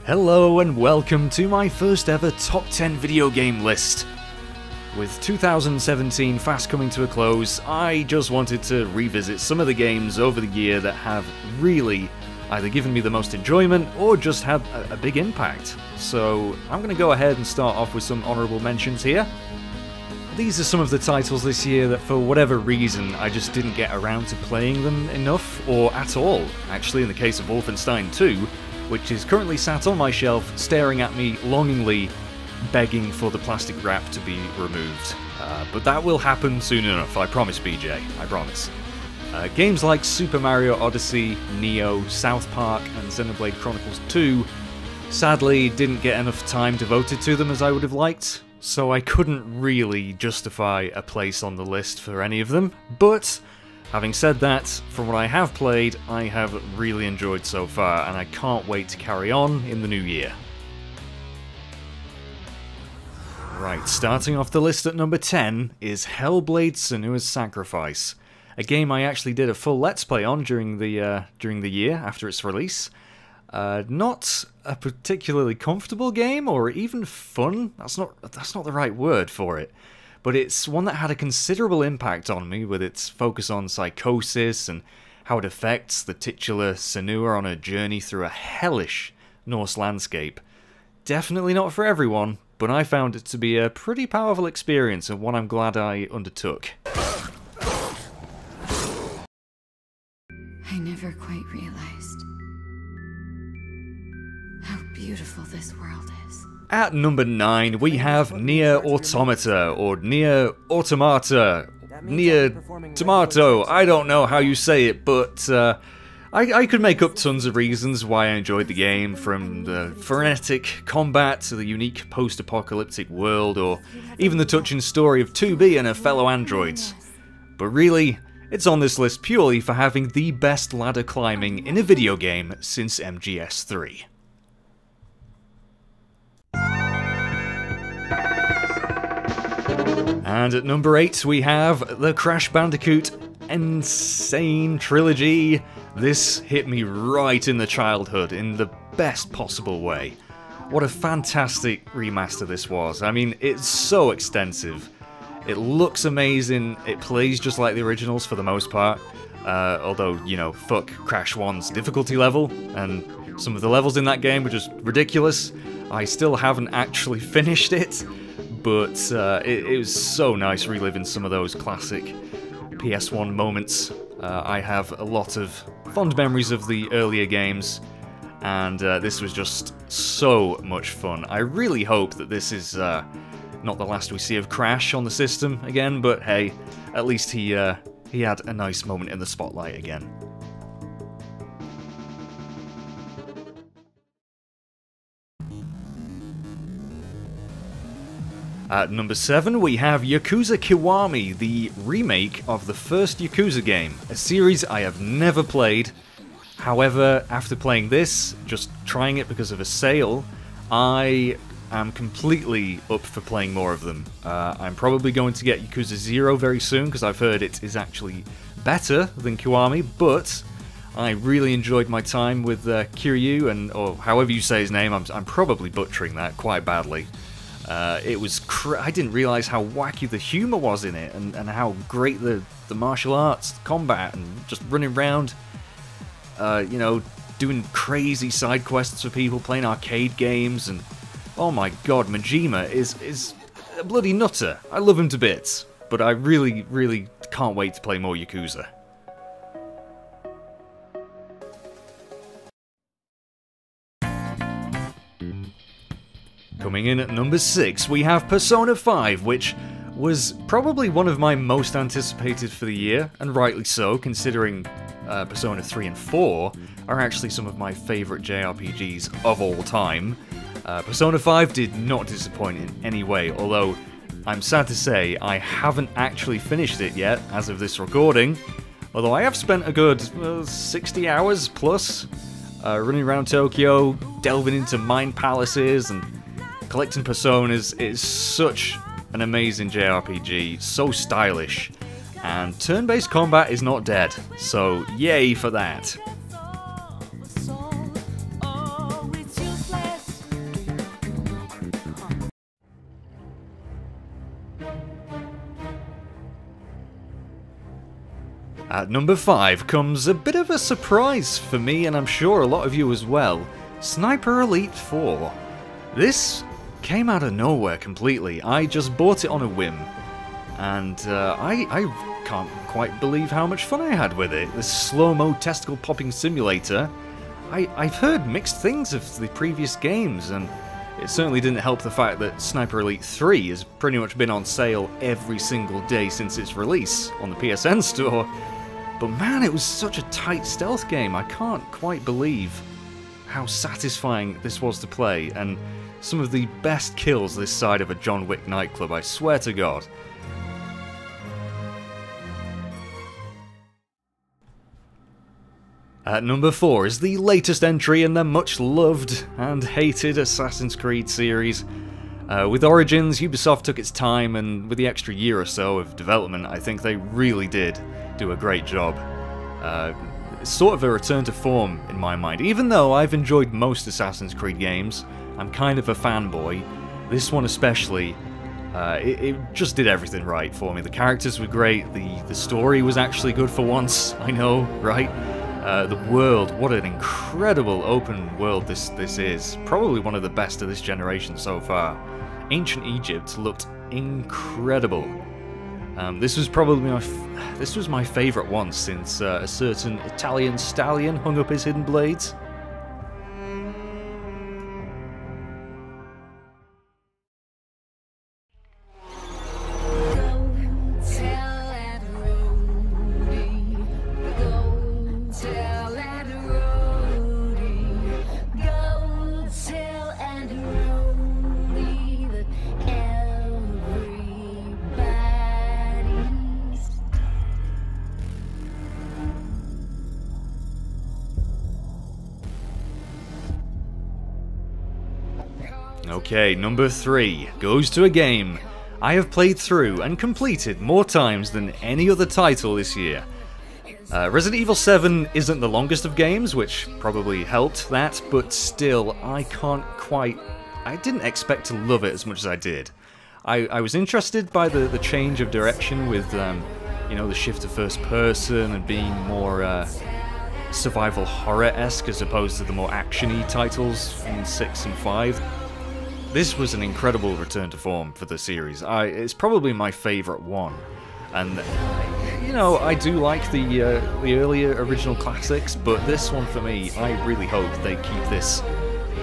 Hello and welcome to my first ever top 10 video game list. With 2017 fast coming to a close, I just wanted to revisit some of the games over the year that have really either given me the most enjoyment or just had a big impact. So I'm going to go ahead and start off with some honourable mentions here. These are some of the titles this year that for whatever reason I just didn't get around to playing them enough, or at all, actually in the case of Wolfenstein 2, which is currently sat on my shelf staring at me longingly, begging for the plastic wrap to be removed. But that will happen soon enough, I promise BJ, I promise. Games like Super Mario Odyssey, Neo, South Park and Xenoblade Chronicles 2 sadly didn't get enough time devoted to them as I would have liked, so I couldn't really justify a place on the list for any of them, but having said that, from what I have played, I have really enjoyed so far, and I can't wait to carry on in the new year. Right, starting off the list at number 10 is Hellblade: Senua's Sacrifice, a game I actually did a full Let's Play on during the year after its release. Not a particularly comfortable game, or even fun. That's not the right word for it. But it's one that had a considerable impact on me with its focus on psychosis and how it affects the titular Senua on a journey through a hellish Norse landscape. Definitely not for everyone, but I found it to be a pretty powerful experience and one I'm glad I undertook. I never quite realized how beautiful this world is. At number 9, we have NieR Automata, or NieR Automata, NieR Tomato, I don't know how you say it, but I could make up tons of reasons why I enjoyed the game, from the frenetic combat to the unique post-apocalyptic world, or even the touching story of 2B and her fellow androids. But really, it's on this list purely for having the best ladder climbing in a video game since MGS3. And at number 8 we have the Crash Bandicoot Insane Trilogy. This hit me right in the childhood in the best possible way. What a fantastic remaster this was. I mean, it's so extensive. It looks amazing, it plays just like the originals for the most part. Although, you know, fuck Crash 1's difficulty level, and some of the levels in that game were just ridiculous. I still haven't actually finished it, but it was so nice reliving some of those classic PS1 moments. I have a lot of fond memories of the earlier games, and this was just so much fun. I really hope that this is not the last we see of Crash on the system again, but hey, at least he had a nice moment in the spotlight again. At number 7 we have Yakuza Kiwami, the remake of the first Yakuza game, a series I have never played. However, after playing this, just trying it because of a sale, I am completely up for playing more of them. I'm probably going to get Yakuza 0 very soon because I've heard it is actually better than Kiwami, but I really enjoyed my time with Kiryu, or however you say his name. I'm probably butchering that quite badly. It was I didn't realise how wacky the humour was in it, and how great the martial arts, combat, and just running around, you know, doing crazy side quests for people, playing arcade games, and oh my god, Majima is a bloody nutter. I love him to bits, but I really, really can't wait to play more Yakuza. Coming in at number 6, we have Persona 5, which was probably one of my most anticipated for the year, and rightly so, considering Persona 3 and 4 are actually some of my favourite JRPGs of all time. Persona 5 did not disappoint in any way, although I'm sad to say I haven't actually finished it yet as of this recording, although I have spent a good 60 hours plus running around Tokyo, delving into mind palaces and collecting personas. It is such an amazing JRPG, so stylish, and turn-based combat is not dead, so yay for that. At number 5 comes a bit of a surprise for me, and I'm sure a lot of you as well. Sniper Elite 4. This came out of nowhere completely. I just bought it on a whim, and I can't quite believe how much fun I had with it. This slow-mo testicle popping simulator. I've heard mixed things of the previous games, and it certainly didn't help the fact that Sniper Elite 3 has pretty much been on sale every single day since its release on the PSN store. But man, it was such a tight stealth game. I can't quite believe how satisfying this was to play, and some of the best kills this side of a John Wick nightclub, I swear to God. At number 4 is the latest entry in the much-loved and hated Assassin's Creed series. With Origins, Ubisoft took its time, and with the extra year or so of development, I think they really did do a great job. It's sort of a return to form in my mind. Even though I've enjoyed most Assassin's Creed games, I'm kind of a fanboy. This one especially, it just did everything right for me. The characters were great, the story was actually good for once, I know, right? The world, what an incredible open world this is. Probably one of the best of this generation so far. Ancient Egypt looked incredible. This was probably my favourite one since a certain Italian stallion hung up his hidden blades. Okay, number 3 goes to a game I have played through and completed more times than any other title this year. Resident Evil 7 isn't the longest of games, which probably helped that, but still, I didn't expect to love it as much as I did. I was interested by the change of direction with, you know, the shift to first person and being more survival horror-esque as opposed to the more action-y titles from 6 and 5. This was an incredible return to form for the series. It's probably my favourite one. And, you know, I do like the earlier original classics, but this one for me, I really hope they keep this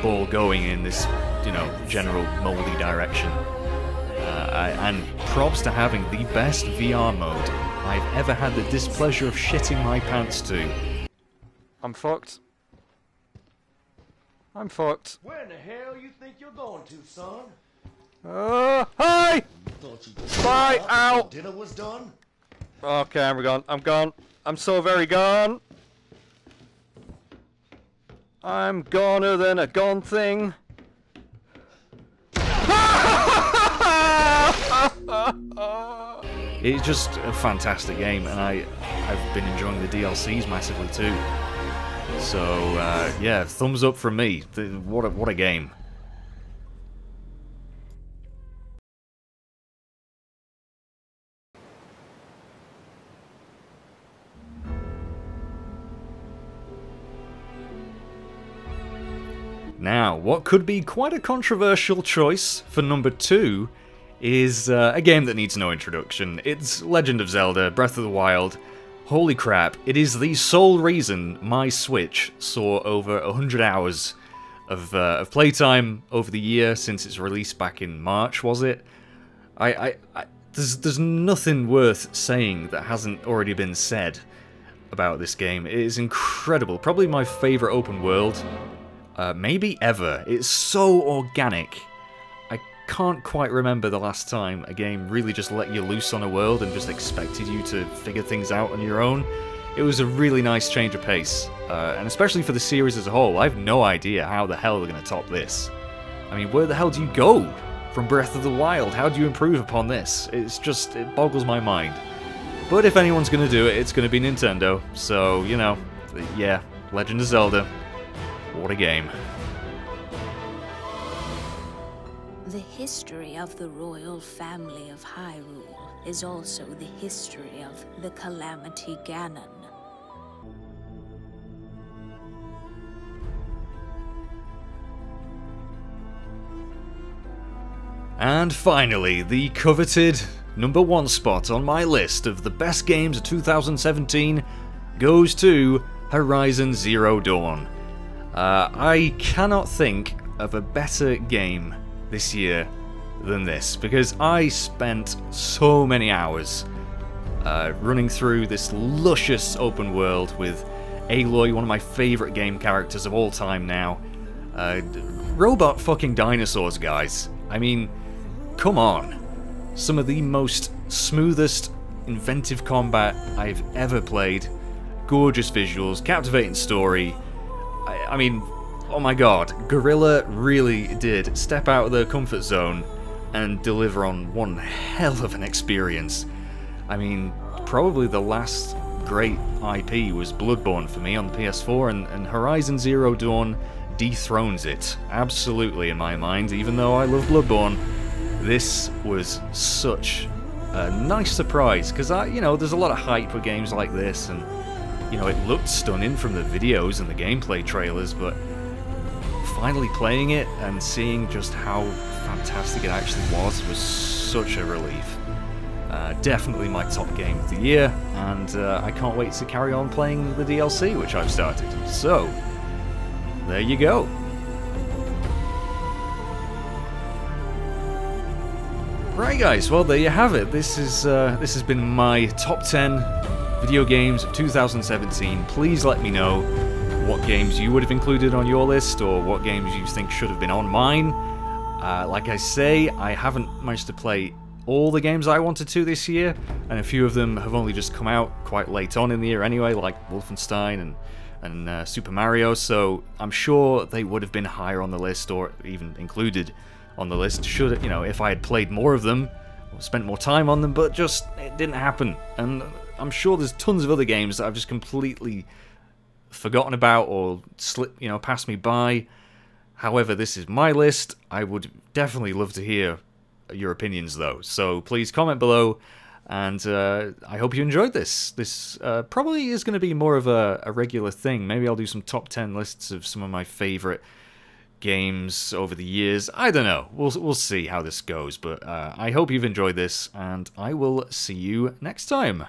ball going in this, you know, general mouldy direction. And props to having the best VR mode I've ever had the displeasure of shitting my pants to. I'm fucked. I'm fucked. Where in the hell you think you're going to, son? Hi! Bye, ow! Dinner was done? Okay, I'm gone. I'm gone. I'm so very gone. I'm goner than a gone thing. It's just a fantastic game, and I've been enjoying the DLCs massively too. So yeah, thumbs up from me. What a game. Now, what could be quite a controversial choice for number 2 is a game that needs no introduction. It's Legend of Zelda: Breath of the Wild. Holy crap, it is the sole reason my Switch saw over 100 hours of playtime over the year since its release back in March, was it? There's nothing worth saying that hasn't already been said about this game. It is incredible, probably my favourite open world, maybe ever. It's so organic. I can't quite remember the last time a game really just let you loose on a world and just expected you to figure things out on your own. It was a really nice change of pace, and especially for the series as a whole. I have no idea how the hell they're going to top this. I mean, where the hell do you go from Breath of the Wild? How do you improve upon this? It boggles my mind. But if anyone's going to do it, it's going to be Nintendo. So, you know, yeah, Legend of Zelda. What a game. The history of the royal family of Hyrule is also the history of the Calamity Ganon. And finally, the coveted #1 spot on my list of the best games of 2017 goes to Horizon Zero Dawn. I cannot think of a better game this year than this, because I spent so many hours running through this luscious open world with Aloy, one of my favourite game characters of all time now. Robot fucking dinosaurs, guys. I mean, come on. Some of the most smoothest, inventive combat I've ever played. Gorgeous visuals, captivating story. I mean, oh my god, Guerrilla really did step out of their comfort zone and deliver on one hell of an experience. I mean, probably the last great IP was Bloodborne for me on the PS4, and Horizon Zero Dawn dethrones it, absolutely, in my mind. Even though I love Bloodborne, this was such a nice surprise, because there's a lot of hype with games like this, and it looked stunning from the videos and the gameplay trailers, but finally playing it and seeing just how fantastic it actually was such a relief. Definitely my top game of the year, and I can't wait to carry on playing the DLC, which I've started. So, there you go. Right, guys, well, there you have it. This has been my top 10 video games of 2017. Please let me know what games you would have included on your list, or what games you think should have been on mine. Like I say, I haven't managed to play all the games I wanted to this year, and a few of them have only just come out quite late on in the year anyway, like Wolfenstein and Super Mario, so I'm sure they would have been higher on the list, or even included on the list, should if I had played more of them, or spent more time on them, but just, it didn't happen. And I'm sure there's tons of other games that I've just completely forgotten about, or slipped, passed me by. However, this is my list. I would definitely love to hear your opinions, though, so please comment below, and I hope you enjoyed this. This probably is going to be more of a regular thing. Maybe I'll do some top 10 lists of some of my favourite games over the years. I don't know. We'll see how this goes, but I hope you've enjoyed this, and I will see you next time.